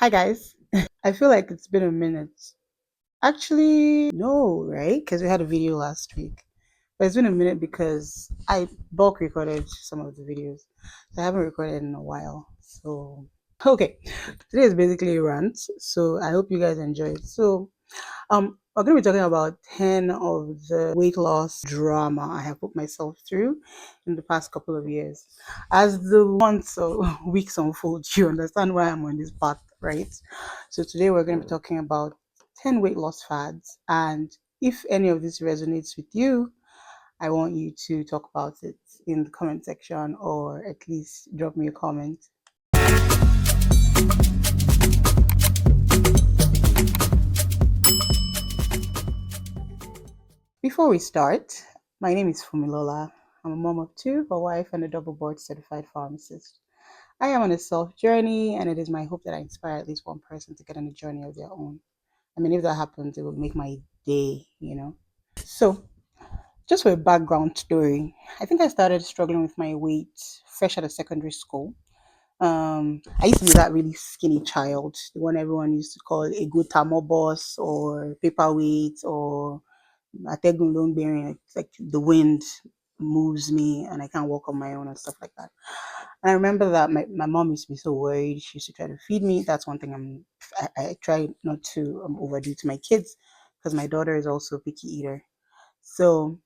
Hi guys. I feel like it's been a minute. Actually, no, right? Because we had a video last week. But it's been a minute because I bulk recorded some of the videos. So I haven't recorded in a while. So, okay. Today is basically a rant. So I hope you guys enjoy it. We're going to be talking about 10 of the weight loss drama I have put myself through in the past couple of years. As the months or weeks unfold, you understand why I'm on this path, right? So today we're going to be talking about 10 weight loss fads. And if any of this resonates with you, I want you to talk about it in the comment section or at least drop me a comment. Before we start, my name is Fumilola. I'm a mom of two, a wife, and a double board certified pharmacist. I am on a self journey, and it is my hope that I inspire at least one person to get on a journey of their own. I mean, if that happens, it will make my day. So, just for a background story, I think I started struggling with my weight fresh out of secondary school. I used to be that really skinny child, the one everyone used to call a good tamo boss or paperweight or Ategun loan bearing. It's like the wind moves me and I can't walk on my own and stuff like that. And I remember that my mom used to be so worried. She used to try to feed me. That's one thing I try not to overdo to my kids because my daughter is also a picky eater. So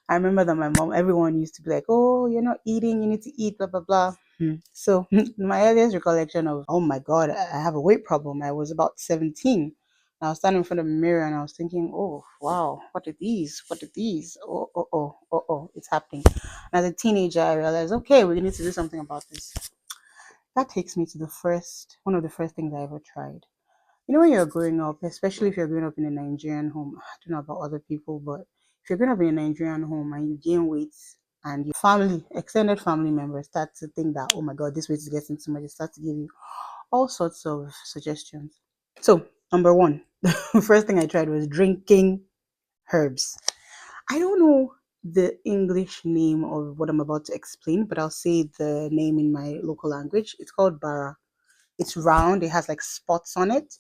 I remember that my mom, everyone used to be like, "Oh, you're not eating. You need to eat." Blah blah blah. So my earliest recollection of, oh my God, I have a weight problem. I was about 17. I was standing in front of a mirror and I was thinking, oh wow, what are these? What are these? Oh, it's happening. And as a teenager, I realized, okay, we need to do something about this. That takes me to one of the first things I ever tried. You know, when you're growing up, especially if you're growing up in a Nigerian home, I don't know about other people, but if you're growing up in a Nigerian home and you gain weight and your family, extended family members start to think that, oh my God, this weight is getting too much, they start to give you all sorts of suggestions. So, number one, the first thing I tried was drinking herbs. I don't know the English name of what I'm about to explain, but I'll say the name in my local language. It's called bara. It's round, it has like spots on it.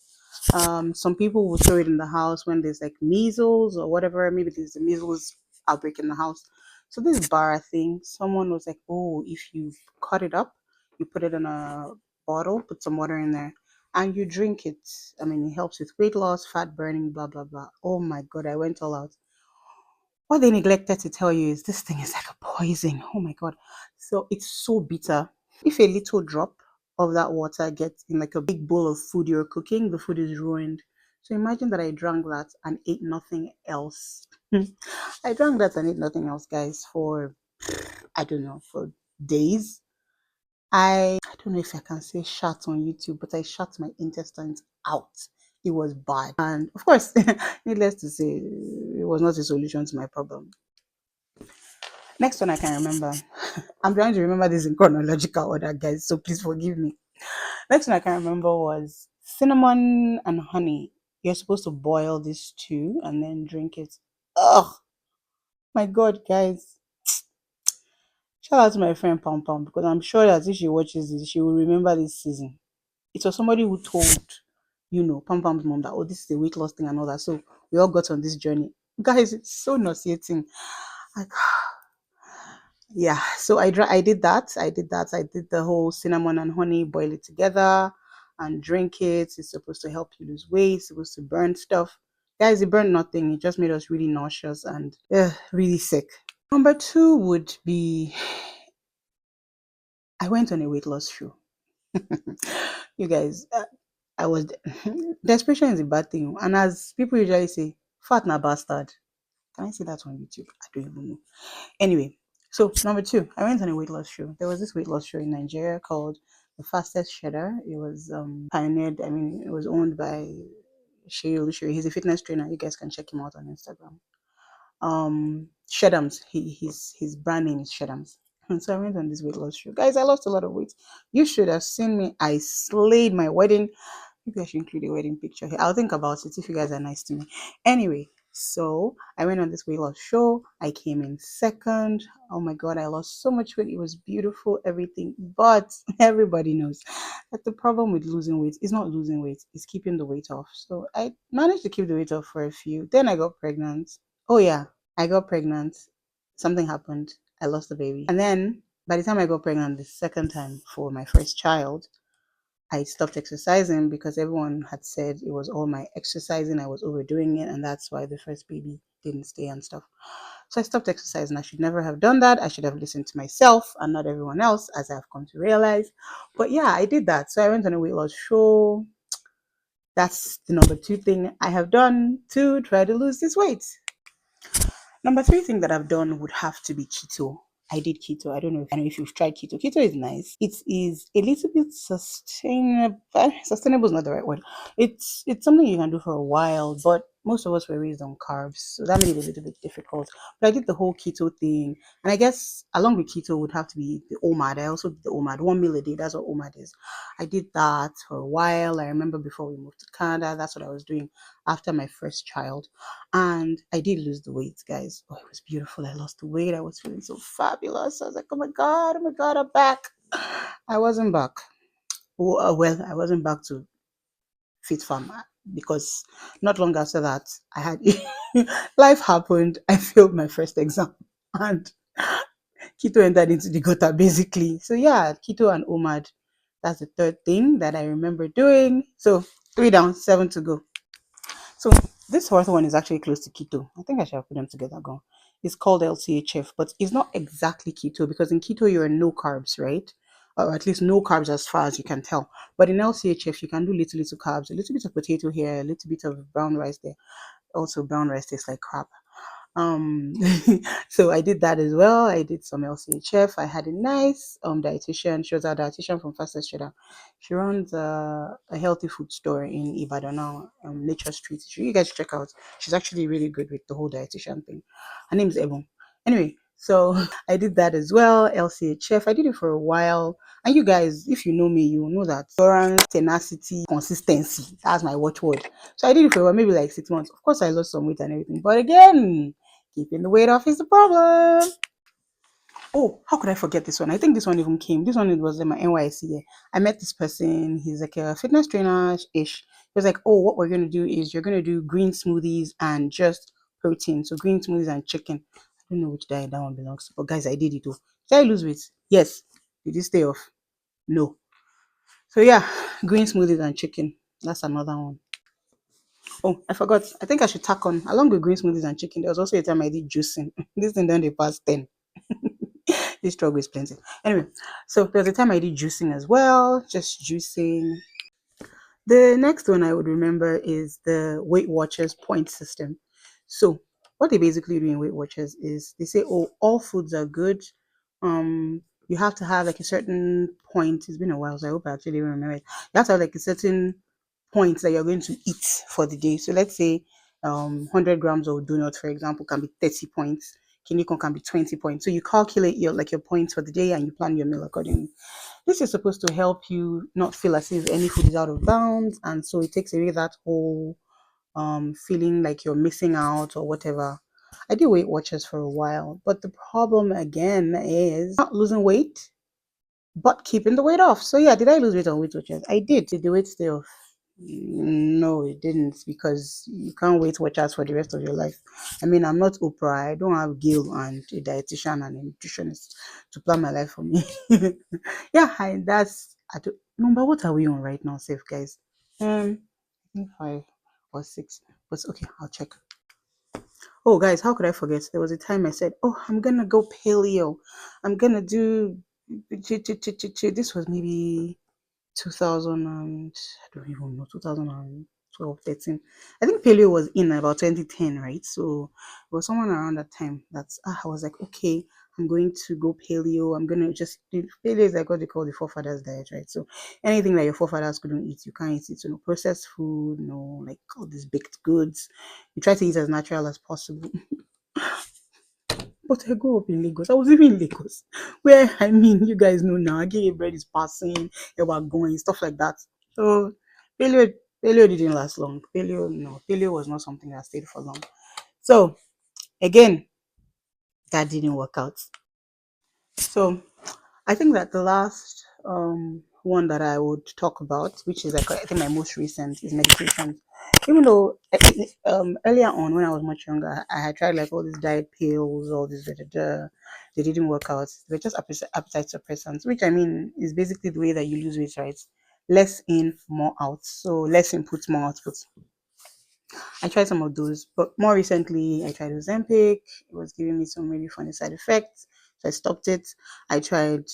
Some people will throw it in the house when there's like measles or whatever. Maybe there's a measles outbreak in the house. So this bar thing, someone was like, "Oh, if you cut it up, you put it in a bottle, put some water in there, and you drink it. I mean, it helps with weight loss, fat burning, blah blah blah." Oh my God, I went all out. What they neglected to tell you is this thing is like a poison. Oh my God. So it's so bitter. If a little drop of that water gets in like a big bowl of food you're cooking, the food is ruined. So imagine that I drank that and ate nothing else. I drank that and ate nothing else, guys, for I don't know, for days. I don't know if I can say shat on YouTube, but I shat my intestines out. It was bad. And of course, needless to say, it was not a solution to my problem. Next one I can remember. I'm trying to remember this in chronological order, guys, so please forgive me. Next one I can remember was cinnamon and honey. You're supposed to boil this too and then drink it. Oh my God, guys. Shout out to my friend Pom Pom because I'm sure that if she watches this, she will remember this season. It was somebody who told, Pom Pom's mom that, oh, this is a weight loss thing and all that. So we all got on this journey. Guys, it's so nauseating. Like, yeah, so I did that. I did the whole cinnamon and honey, boil it together and drink it. It's supposed to help you lose weight. It's supposed to burn stuff. Guys, it burned nothing. It just made us really nauseous and really sick. Number two would be I went on a weight loss show. You guys, I was desperation is a bad thing, and as people usually say, fat na bastard. Can I say that on YouTube? I don't even know. Anyway, so number two, I went on a weight loss show. There was this weight loss show in Nigeria called The Fastest Shredder. It was pioneered, I mean, it was owned by Shay Olushiri. He's a fitness trainer. You guys can check him out on Instagram. Shedams. His brand name is Shedams. And so I went on this weight loss show. Guys, I lost a lot of weight. You should have seen me. I slayed my wedding. Maybe I should include a wedding picture here. I'll think about it if you guys are nice to me. Anyway, So I went on this weight loss show. I came in second. Oh my God, I lost so much weight. It was beautiful, everything. But everybody knows that the problem with losing weight is not losing weight, it's keeping the weight off. So I managed to keep the weight off for a few. Then I got pregnant. Oh, yeah, I got pregnant. Something happened. I lost the baby. And then by the time I got pregnant the second time for my first child, I stopped exercising because everyone had said it was all my exercising. I was overdoing it, and that's why the first baby didn't stay and stuff. So I stopped exercising. I should never have done that. I should have listened to myself and not everyone else, as I've come to realize. But yeah, I did that. So I went on a weight loss show. That's the number two thing I have done to try to lose this weight. Number three thing that I've done would have to be keto. I did keto. I don't know if you've tried keto. Keto is nice. It is a little bit sustainable. Sustainable is not the right word. It's something you can do for a while, but most of us were raised on carbs, so that made it a little bit difficult. But I did the whole keto thing, and I guess along with keto would have to be the OMAD. I also did the OMAD, 1 meal a day. That's what OMAD is. I did that for a while. I remember before we moved to Canada, that's what I was doing after my first child. And I did lose the weight, guys. Oh, it was beautiful. I lost the weight. I was feeling so fabulous. I was like, oh my God, I'm back. I wasn't back. Well, I wasn't back to fit farm because not long after that, I had life happened. I failed my first exam and keto entered into the gutter basically. So yeah, keto and OMAD. That's the third thing that I remember doing. So three down, seven to go. So this fourth one is actually close to keto. I think I should have put them together. Go. It's called LCHF, but it's not exactly keto because in keto you're no carbs, right? Or at least no carbs as far as you can tell. But in LCHF you can do little carbs, a little bit of potato here, a little bit of brown rice there. Also, brown rice tastes like crap. Um, so I did that as well. I did some LCHF. I had a nice dietitian. She was our dietitian from Fastest Trader. She runs a healthy food store in Ibadan now, Nature Street. You guys check out. She's actually really good with the whole dietitian thing. Her name's Ebon. Anyway, so I did that as well. LCHF. I did it for a while. And you guys, if you know me, you will know that endurance, tenacity, consistency. That's my watchword. So I did it for a while, maybe like 6 months. Of course, I lost some weight and everything. But again, keeping the weight off is the problem. Oh, how could I forget this one? I think this one even came. This one it was in my NYC year. I met this person. He's like a fitness trainer ish. He was like, "Oh, what we're gonna do is you're gonna do green smoothies and just protein. So green smoothies and chicken. I don't know which diet that one belongs to, but guys, I did it too. Did I lose weight? Yes. Did you stay off? No. So yeah, green smoothies and chicken. That's another one. Oh, I forgot. I think I should tack on along with green smoothies and chicken. There was also a time I did juicing. This thing done the past 10. This struggle is plenty. Anyway, so there was a time I did juicing as well, just juicing. The next one I would remember is the Weight Watchers point system. So what they basically do in Weight Watchers is they say, oh, all foods are good. You have to have like a certain point. It's been a while, so I hope I actually remember it. You have to have like a certain point that you're going to eat for the day. So let's say 100 grams of donut, for example, can be 30 points. Kinikon can be 20 points. So you calculate your points for the day and you plan your meal accordingly. This is supposed to help you not feel as if any food is out of bounds, and so it takes away that whole feeling like you're missing out or whatever. I did Weight Watchers for a while, but the problem again is not losing weight, but keeping the weight off. So yeah, did I lose weight on Weight Watchers? I did. Did the weight stay off? No, it didn't because you can't Weight Watchers for the rest of your life. I mean, I'm not Oprah. I don't have Gail and a dietitian and a nutritionist to plan my life for me. Yeah, that's number. What are we on right now, safe guys? I think 5 or 6. But okay, I'll check. Oh, guys, how could I forget? There was a time I said, "Oh, I'm gonna go paleo. I'm gonna do." This was maybe 2000 and I don't even know 2012, 13. I think paleo was in about 2010, right? So it was someone around that time that I was like, okay, I'm going to go paleo. I'm gonna just do paleo is like what they call the forefathers diet, right? So anything that your forefathers couldn't eat, you can't eat it. So no processed food, no like all these baked goods. You try to eat as natural as possible. But I grew up in Lagos. I was even in Lagos, where I mean, you guys know now, gay bread is passing, they were going, stuff like that. So paleo, paleo didn't last long. Paleo, no, paleo was not something that stayed for long. So again, that didn't work out. So I think that the last one that I would talk about, which is like I think my most recent, is medication. Even though earlier on when I was much younger, I had tried like all these diet pills, all this da, da, da. They didn't work out. They're just appetite suppressants, which I mean is basically the way that you lose weight, right? Less in, more out. So less input, more output. I tried some of those, but more recently I tried Ozempic. It was giving me some really funny side effects, so I stopped it. I tried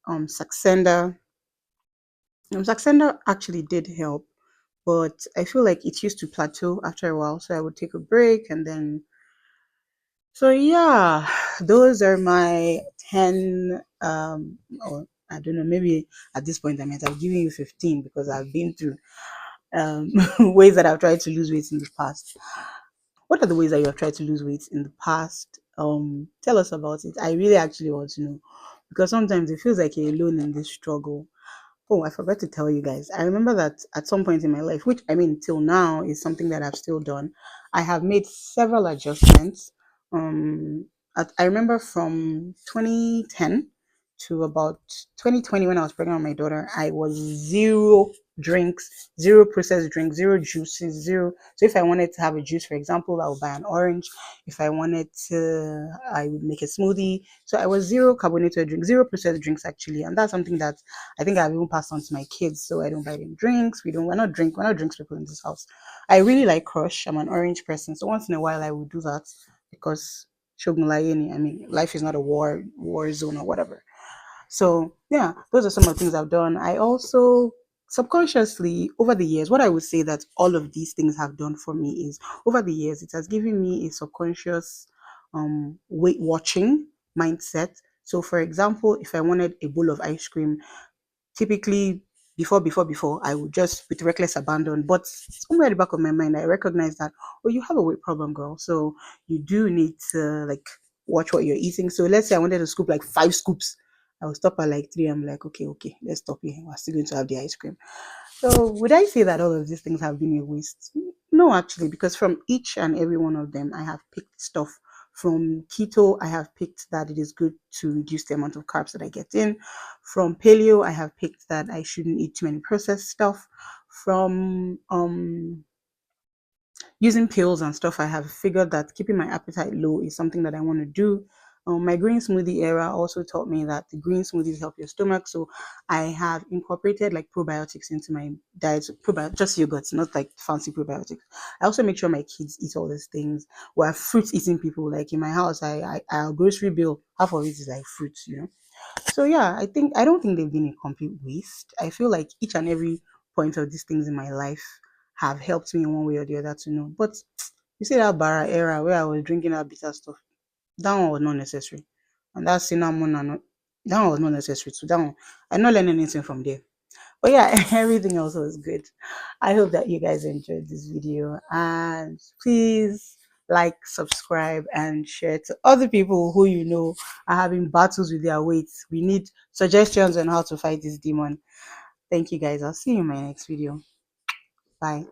Saxenda. Saxenda actually did help, but I feel like it used to plateau after a while, so I would take a break and then. So yeah, those are my 10. Or I don't know, maybe at this point I might have given you 15 because I've been through ways that I've tried to lose weight in the past. What are the ways that you have tried to lose weight in the past? Tell us about it. I really actually want to know because sometimes it feels like you're alone in this struggle. Oh, I forgot to tell you guys. I remember that at some point in my life, which I mean till now is something that I've still done. I have made several adjustments. Um, I remember from 2010 to about 2020 when I was pregnant with my daughter, I was zero drinks, zero processed drinks, zero juices, zero. So if I wanted to have a juice, for example, I would buy an orange. If I wanted to, I would make a smoothie. So I was zero carbonated drinks, zero processed drinks actually, and that's something that I think I've even passed on to my kids, so I don't buy them drinks. We're not drinks people in this house. I really like Crush. I'm an orange person, so once in a while I will do that because Shogun Layeni, I mean, life is not a war zone or whatever. So yeah, those are some of the things I've done. I also subconsciously over the years, what I would say that all of these things have done for me is over the years, it has given me a subconscious weight watching mindset. So for example, if I wanted a bowl of ice cream, typically before I would just with reckless abandon, but somewhere at the back of my mind I recognize that, oh, you have a weight problem, girl, so you do need to like watch what you're eating. So let's say I wanted to scoop like 5 scoops, I will stop at like 3. I'm like, okay, let's stop here, we're still going to have the ice cream. So would I say that all of these things have been a waste? No, actually, because from each and every one of them, I have picked stuff. From keto, I have picked that it is good to reduce the amount of carbs that I get in. From paleo, I have picked that I shouldn't eat too many processed stuff. From using pills and stuff, I have figured that keeping my appetite low is something that I want to do. My green smoothie era also taught me that the green smoothies help your stomach. So I have incorporated like probiotics into my diet, just yogurts, not like fancy probiotics. I also make sure my kids eat all these things. We're fruit eating people. Like in my house, our grocery bill, half of it is like fruits, you know. So yeah, I don't think they've been a complete waste. I feel like each and every point of these things in my life have helped me in one way or the other to know. But you see that Bara era where I was drinking that bitter stuff, that one was not necessary. And that cinnamon and that one was not necessary. So that one, I not learn anything from there. But yeah, everything else was good. I hope that you guys enjoyed this video and please like, subscribe, and share to other people who you know are having battles with their weight. We need suggestions on how to fight this demon. Thank you guys. I'll see you in my next video. Bye.